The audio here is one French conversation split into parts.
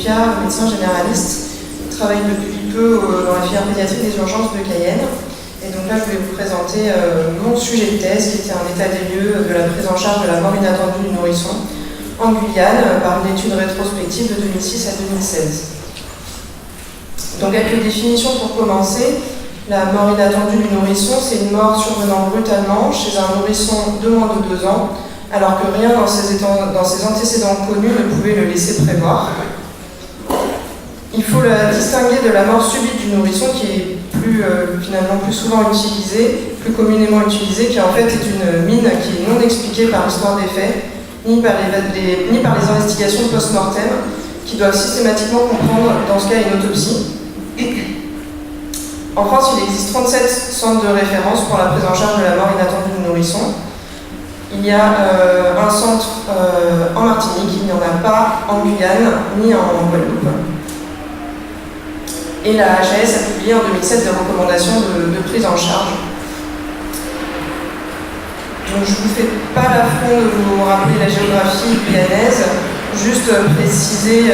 Lucas, médecin généraliste, qui travaille depuis peu dans la filière pédiatrique des urgences de Cayenne. Et donc là, je voulais vous présenter mon sujet de thèse, qui était un état des lieux de la prise en charge de la mort inattendue du nourrisson en Guyane par une étude rétrospective de 2006 à 2016. Donc quelques définitions pour commencer. La mort inattendue du nourrisson, c'est une mort survenant brutalement chez un nourrisson de moins de 2 ans, alors que rien dans ses antécédents connus ne pouvait le laisser prévoir. Il faut la distinguer de la mort subite du nourrisson, qui est finalement plus souvent utilisée, plus communément utilisée, qui en fait est une mine qui est non expliquée par l'histoire des faits, ni par les investigations post-mortem, qui doivent systématiquement comprendre, dans ce cas, une autopsie. En France, il existe 37 centres de référence pour la prise en charge de la mort inattendue du nourrisson. Il y a un centre en Martinique, il n'y en a pas en Guyane ni en Guadeloupe. Et la HAS a publié en 2007 des recommandations de prise en charge. Donc je ne vous fais pas l'affront de vous rappeler la géographie guyanaise, juste préciser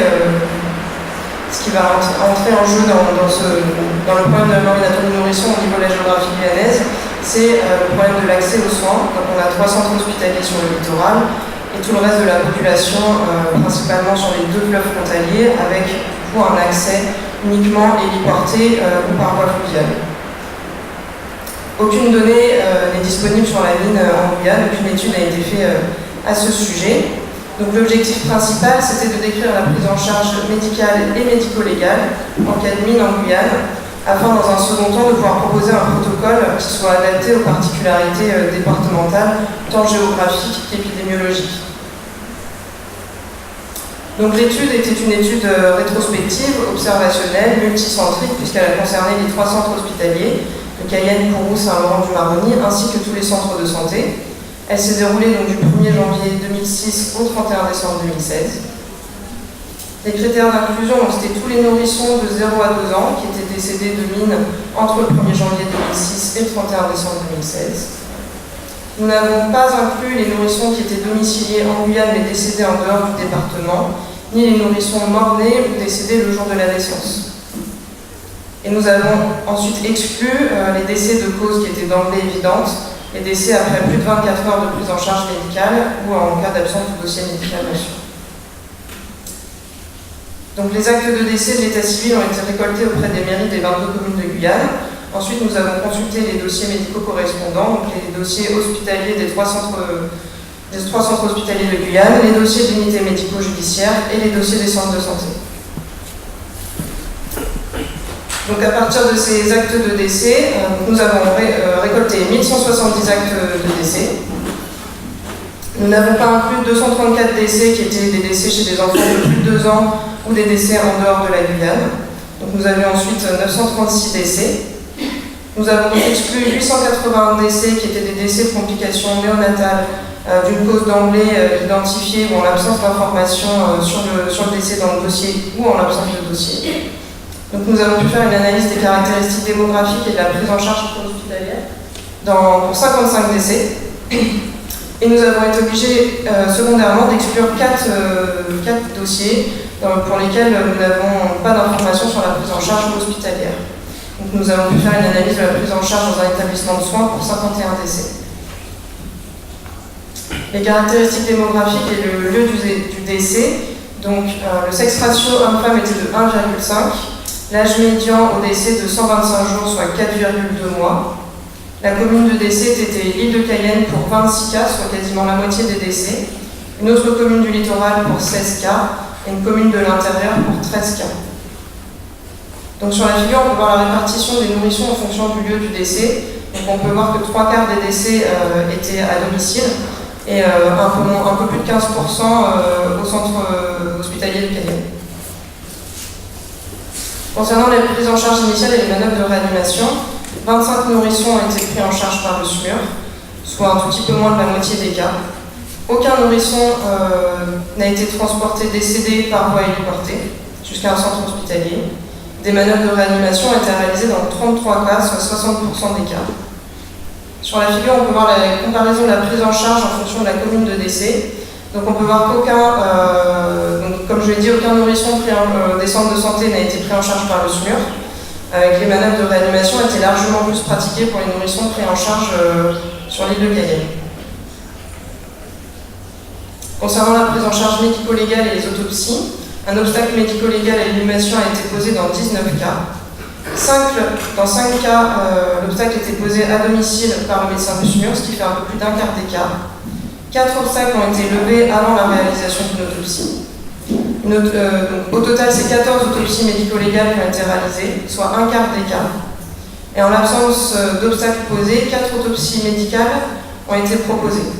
ce qui va entrer en jeu dans le problème de la mort inattendue du nourrisson au niveau de la géographie guyanaise, c'est le problème de l'accès aux soins. Donc on a 3 centres hospitaliers sur le littoral et tout le reste de la population, principalement sur les 2 fleuves frontaliers, avec un accès uniquement héliporté ou par voie fluviale. Aucune donnée n'est disponible sur la mine en Guyane, aucune étude a été faite à ce sujet. Donc l'objectif principal, c'était de décrire la prise en charge médicale et médico-légale en cas de mine en Guyane, afin dans un second temps de pouvoir proposer un protocole qui soit adapté aux particularités départementales, tant géographiques qu'épidémiologiques. Donc l'étude était une étude rétrospective, observationnelle, multicentrique, puisqu'elle a concerné les 3 centres hospitaliers, de Cayenne, Kourou, Saint-Laurent-du-Maroni, ainsi que tous les centres de santé. Elle s'est déroulée donc du 1er janvier 2006 au 31 décembre 2016. Les critères d'inclusion, c'était tous les nourrissons de 0 à 2 ans qui étaient décédés de mine entre le 1er janvier 2006 et le 31 décembre 2016. Nous n'avons pas inclus les nourrissons qui étaient domiciliés en Guyane mais décédés en dehors du département, ni les nourrissons morts-nés ou décédés le jour de la naissance. Et nous avons ensuite exclu les décès de causes qui étaient d'emblée évidentes, les décès après plus de 24 heures de prise en charge médicale ou en cas d'absence de dossier médical reçu. Donc les actes de décès de l'état civil ont été récoltés auprès des mairies des 22 communes de Guyane. Ensuite, nous avons consulté les dossiers médicaux correspondants, donc les dossiers hospitaliers des 3 centres hospitaliers de Guyane, les dossiers d'unités médico-judiciaires et les dossiers des centres de santé. Donc à partir de ces actes de décès, nous avons récolté 1170 actes de décès. Nous n'avons pas inclus 234 décès qui étaient des décès chez des enfants de plus de 2 ans ou des décès en dehors de la Guyane. Donc nous avions ensuite 936 décès. Nous avons exclu 881 décès qui étaient des décès de complications néonatales d'une cause d'emblée identifiée ou en l'absence d'informations sur le décès dans le dossier ou en l'absence de dossier. Donc nous avons pu faire une analyse des caractéristiques démographiques et de la prise en charge hospitalière pour 55 décès. Et nous avons été obligés secondairement d'exclure 4 dossiers pour lesquels nous n'avons pas d'informations sur la prise en charge hospitalière. Donc nous avons pu faire une analyse de la prise en charge dans un établissement de soins pour 51 décès. Les caractéristiques démographiques et le lieu du décès, donc le sexe ratio homme-femme était de 1,5. L'âge médian au décès de 125 jours, soit 4,2 mois. La commune de décès était l'île de Cayenne pour 26 cas, soit quasiment la moitié des décès. Une autre commune du littoral pour 16 cas et une commune de l'intérieur pour 13 cas. Donc sur la figure, on peut voir la répartition des nourrissons en fonction du lieu du décès. Donc on peut voir que 3 quarts des décès étaient à domicile et un peu plus de 15% au centre hospitalier de Cayenne. Concernant les prises en charge initiales et les manœuvres de réanimation, 25 nourrissons ont été pris en charge par le SMUR, soit un tout petit peu moins de la moitié des cas. Aucun nourrisson n'a été transporté décédé par voie héliportée jusqu'à un centre hospitalier. Des manœuvres de réanimation ont été réalisées dans 33 cas, soit 60% des cas. Sur la figure, on peut voir la comparaison de la prise en charge en fonction de la commune de décès. Donc on peut voir qu'aucun, comme je l'ai dit, aucun nourrisson des centres de santé n'a été pris en charge par le SMUR. Avec les manœuvres de réanimation étaient largement plus pratiquées pour les nourrissons pris en charge sur l'île de Cayenne. Concernant la prise en charge médico-légale et les autopsies, un obstacle médico-légal à l'inhumation a été posé dans 19 cas. Dans 5 cas, l'obstacle était posé à domicile par le médecin du SMUR, ce qui fait un peu plus d'un quart des cas. 4 obstacles ont été levés avant la réalisation d'une autopsie. Donc, au total, c'est 14 autopsies médico-légales qui ont été réalisées, soit un quart des cas. Et en l'absence d'obstacles posés, 4 autopsies médicales ont été proposées.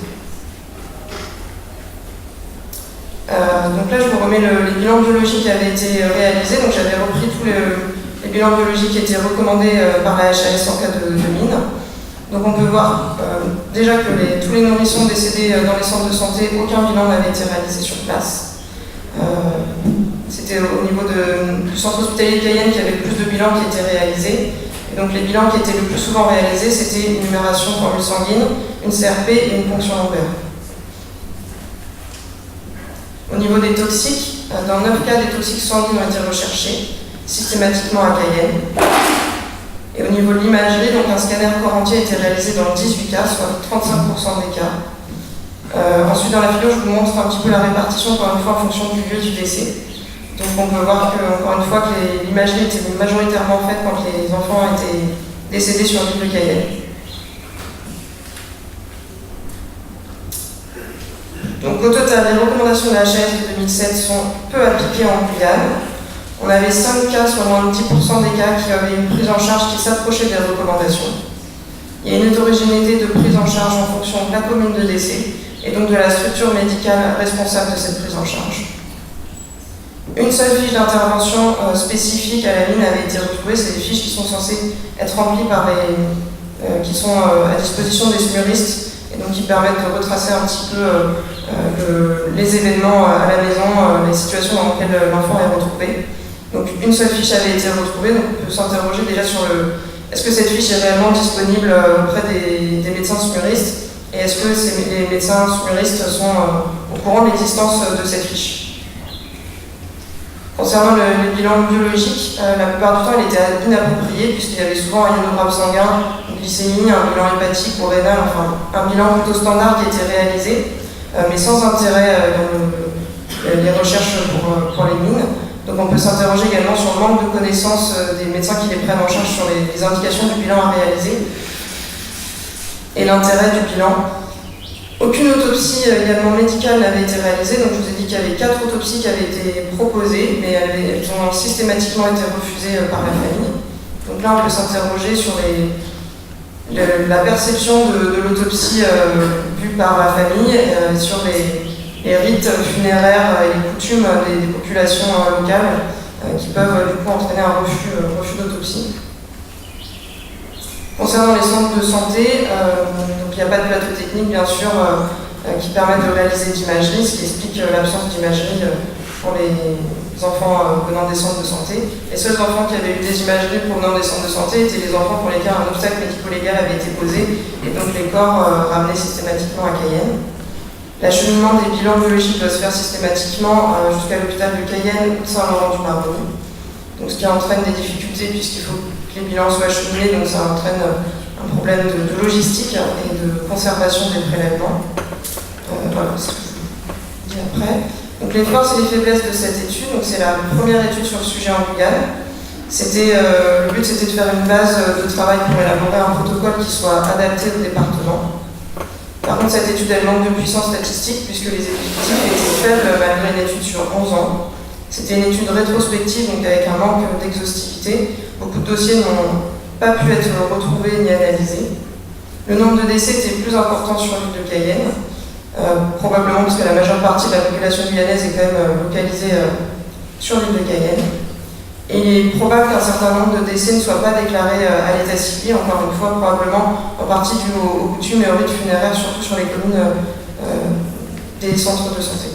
Donc là, je vous remets les bilans biologiques qui avaient été réalisés. Donc j'avais repris tous les bilans biologiques qui étaient recommandés par la HAS en cas de mine. Donc on peut voir déjà que tous les nourrissons décédés dans les centres de santé, aucun bilan n'avait été réalisé sur place. C'était au niveau du centre hospitalier de Cayenne qu'il y avait le plus de bilans qui étaient réalisés. Et donc les bilans qui étaient le plus souvent réalisés, c'était une numération formule sanguine, une CRP et une ponction lombaire. Au niveau des toxiques, dans 9 cas, des toxiques sanguines ont été recherchés, systématiquement à Cayenne. Et au niveau de l'imagerie, donc un scanner corps entier a été réalisé dans 18 cas, soit 35% des cas. Ensuite, dans la philo, je vous montre un petit peu la répartition, encore une fois, en fonction du lieu du décès. Donc on peut voir que, encore une fois, que l'imagerie était majoritairement faite quand les enfants étaient décédés sur l'île de Cayenne. Donc au total, les recommandations de la HAS de 2007 sont peu appliquées en Guyane. On avait 5 cas, soit moins de 10% des cas, qui avaient une prise en charge qui s'approchait des recommandations. Il y a une hétérogénéité de prise en charge en fonction de la commune de décès et donc de la structure médicale responsable de cette prise en charge. Une seule fiche d'intervention spécifique à la mine avait été retrouvée. C'est des fiches qui sont censées être remplies par qui sont à disposition des SMURistes et donc qui permettent de retracer un petit peu les événements à la maison, les situations dans lesquelles l'enfant est retrouvé. Donc une seule fiche avait été retrouvée, donc on peut s'interroger déjà sur est-ce que cette fiche est réellement disponible auprès des médecins SMURistes et est-ce que les médecins SMURistes sont au courant de l'existence de cette fiche. Concernant le bilan biologique, la plupart du temps il était inapproprié puisqu'il y avait souvent un ionogramme sanguin, une glycémie, un bilan hépatique ou rénal, enfin un bilan plutôt standard qui était réalisé, mais sans intérêt dans les recherches pour les mines. Donc on peut s'interroger également sur le manque de connaissances des médecins qui les prennent en charge sur les indications du bilan à réaliser et l'intérêt du bilan. Aucune autopsie également médicale n'avait été réalisée, donc je vous ai dit qu'il y avait 4 autopsies qui avaient été proposées, mais elles ont systématiquement été refusées par la famille. Donc là on peut s'interroger sur la perception de l'autopsie vue par la famille, sur les rites funéraires et les coutumes des populations locales qui peuvent du coup entraîner un refus d'autopsie. Concernant les centres de santé, donc il n'y a pas de plateau technique bien sûr qui permettent de réaliser d'imagerie, ce qui explique l'absence d'imagerie pour les enfants venant des centres de santé. Les seuls enfants qui avaient eu des imageries provenant des centres de santé étaient les enfants pour lesquels un obstacle médico-légal avait été posé et donc les corps ramenés systématiquement à Cayenne. L'acheminement des bilans biologiques doit se faire systématiquement jusqu'à l'hôpital de Cayenne ou de Saint-Laurent-du-Maroni. Donc ce qui entraîne des difficultés puisqu'il faut que les bilans soient acheminés, donc ça entraîne un problème de logistique et de conservation des prélèvements. Voilà ce que je vous dis après. Donc les forces et les faiblesses de cette étude, donc c'est la première étude sur le sujet en Guyane. Le but c'était de faire une base de travail pour élaborer un protocole qui soit adapté au département. Par contre, cette étude elle manque de puissance statistique puisque les effectifs étaient faibles malgré une étude sur 11 ans. C'était une étude rétrospective, donc avec un manque d'exhaustivité. Beaucoup de dossiers n'ont pas pu être retrouvés ni analysés. Le nombre de décès était plus important sur l'île de Cayenne, probablement parce que la majeure partie de la population guyanaise est quand même localisée sur l'île de Cayenne. Et il est probable qu'un certain nombre de décès ne soient pas déclarés à l'état civil, encore une fois, probablement en partie dû aux coutumes et aux rites funéraires, surtout sur les communes des centres de santé.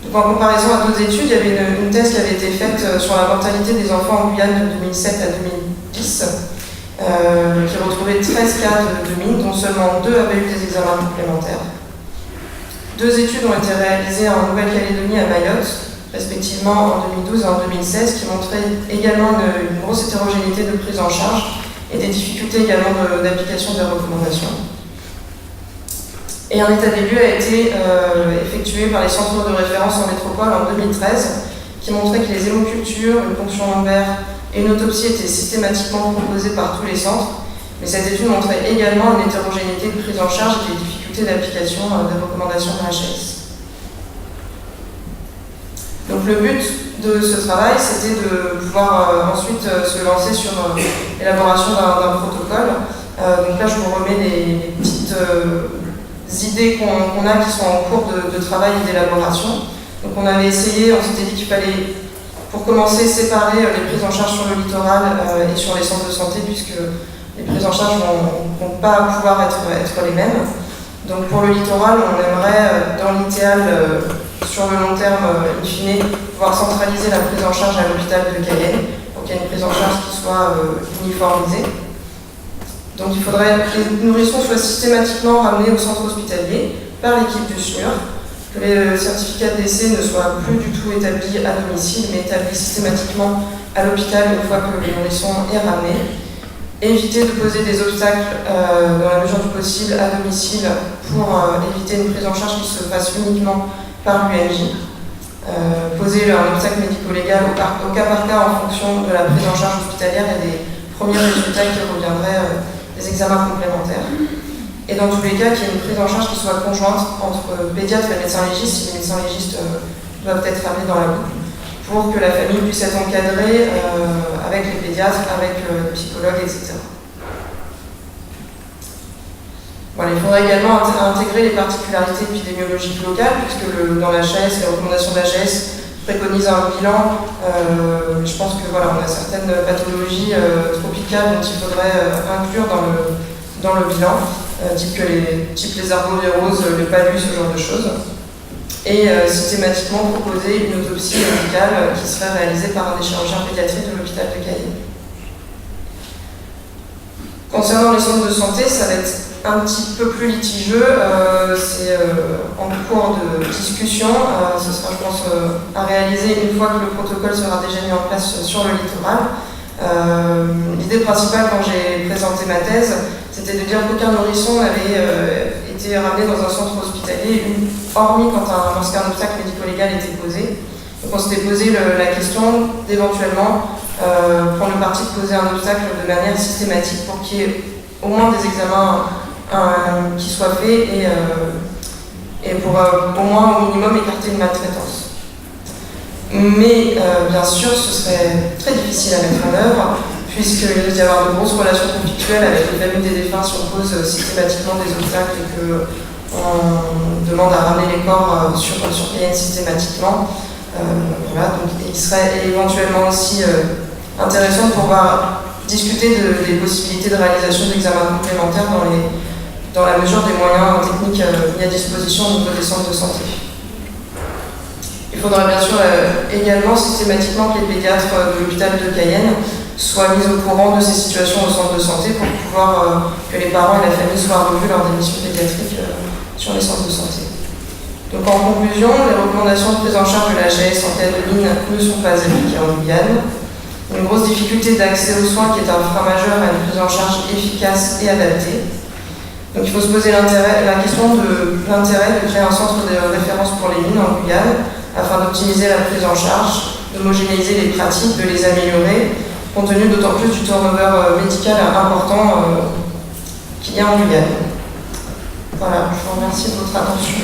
Donc, en comparaison à d'autres études, il y avait une thèse qui avait été faite sur la mortalité des enfants en Guyane de 2007 à 2010, qui retrouvait 13 cas de mine, dont seulement 2 avaient eu des examens complémentaires. 2 études ont été réalisées en Nouvelle-Calédonie et à Mayotte, respectivement en 2012 et en 2016, qui montraient également une grosse hétérogénéité de prise en charge et des difficultés également d'application des recommandations. Et un état des lieux a été effectué par les centres de référence en métropole en 2013, qui montrait que les hémocultures, une ponction lombaire et une autopsie étaient systématiquement proposées par tous les centres, mais cette étude montrait également une hétérogénéité de prise en charge et des difficultés d'application des recommandations de l'HAS. Donc le but de ce travail, c'était de pouvoir ensuite se lancer sur l'élaboration d'un protocole. Donc là, je vous remets les petites idées qu'on a qui sont en cours de travail et d'élaboration. Donc on avait essayé, on s'était dit qu'il fallait, pour commencer, séparer les prises en charge sur le littoral et sur les centres de santé, puisque les prises en charge ne vont pas pouvoir être les mêmes. Donc pour le littoral, on aimerait, dans l'idéal, sur le long terme, in fine, pouvoir centraliser la prise en charge à l'hôpital de Cayenne, pour qu'il y ait une prise en charge qui soit uniformisée. Donc il faudrait que les nourrissons soient systématiquement ramenés au centre hospitalier par l'équipe du SMUR, que les certificats de décès ne soient plus du tout établis à domicile, mais établis systématiquement à l'hôpital une fois que le nourrisson est ramené. Éviter de poser des obstacles dans la mesure du possible à domicile pour éviter une prise en charge qui se fasse uniquement par l'UMJ. Poser un obstacle médico-légal au cas par cas en fonction de la prise en charge hospitalière et des premiers résultats qui reviendraient des examens complémentaires. Et dans tous les cas, qu'il y ait une prise en charge qui soit conjointe entre pédiatre et médecin légiste, si les médecins légistes doivent être amenés dans la boucle, pour que la famille puisse être encadrée avec les pédiatres, avec les psychologues, etc. Voilà, il faudrait également intégrer les particularités épidémiologiques locales, puisque dans l'HAS, les recommandations de l'HAS préconisent un bilan. Je pense que voilà, on a certaines pathologies tropicales dont il faudrait inclure dans le bilan, type les arboviroses, le palud, ce genre de choses. Et systématiquement proposer une autopsie médicale qui serait réalisée par un des chirurgiens pédiatriques de l'hôpital de Cayenne. Concernant les centres de santé, ça va être un petit peu plus litigieux, c'est en cours de discussion, ce sera je pense à réaliser une fois que le protocole sera déjà mis en place sur le littoral. L'idée principale quand j'ai présenté ma thèse, c'était de dire qu'aucun nourrisson n'avait été ramené dans un centre hospitalier, hormis lorsqu'un obstacle médico-légal était posé. Donc on s'était posé la question d'éventuellement prendre le parti de poser un obstacle de manière systématique pour qu'il y ait au moins des examens qui soient faits et pour au moins au minimum écarter une maltraitance. Mais bien sûr, ce serait très difficile à mettre en œuvre, puisqu'il risque d'y avoir de grosses relations conflictuelles avec les familles des défunts si on pose systématiquement des obstacles et qu'on demande à ramener les corps sur Cayenne systématiquement. Voilà, donc il serait éventuellement aussi intéressant de pouvoir discuter des possibilités de réalisation d'examens complémentaires dans la mesure des moyens techniques mis à disposition au niveau des centres de santé. Il faudra bien sûr également systématiquement que les pédiatres de l'hôpital de Cayenne soient mis au courant de ces situations au centre de santé pour pouvoir que les parents et la famille soient revus lors des missions pédiatriques sur les centres de santé. Donc en conclusion, les recommandations de prise en charge de la l'HAS en cas de mine ne sont pas appliquées en Guyane. Une grosse difficulté d'accès aux soins qui est un frein majeur à une prise en charge efficace et adaptée. Donc il faut se poser la question de l'intérêt de créer un centre de référence pour les mines en Guyane afin d'optimiser la prise en charge, d'homogénéiser les pratiques, de les améliorer, compte tenu d'autant plus du turnover médical important qu'il y a en Guyane. Voilà, je vous remercie de votre attention.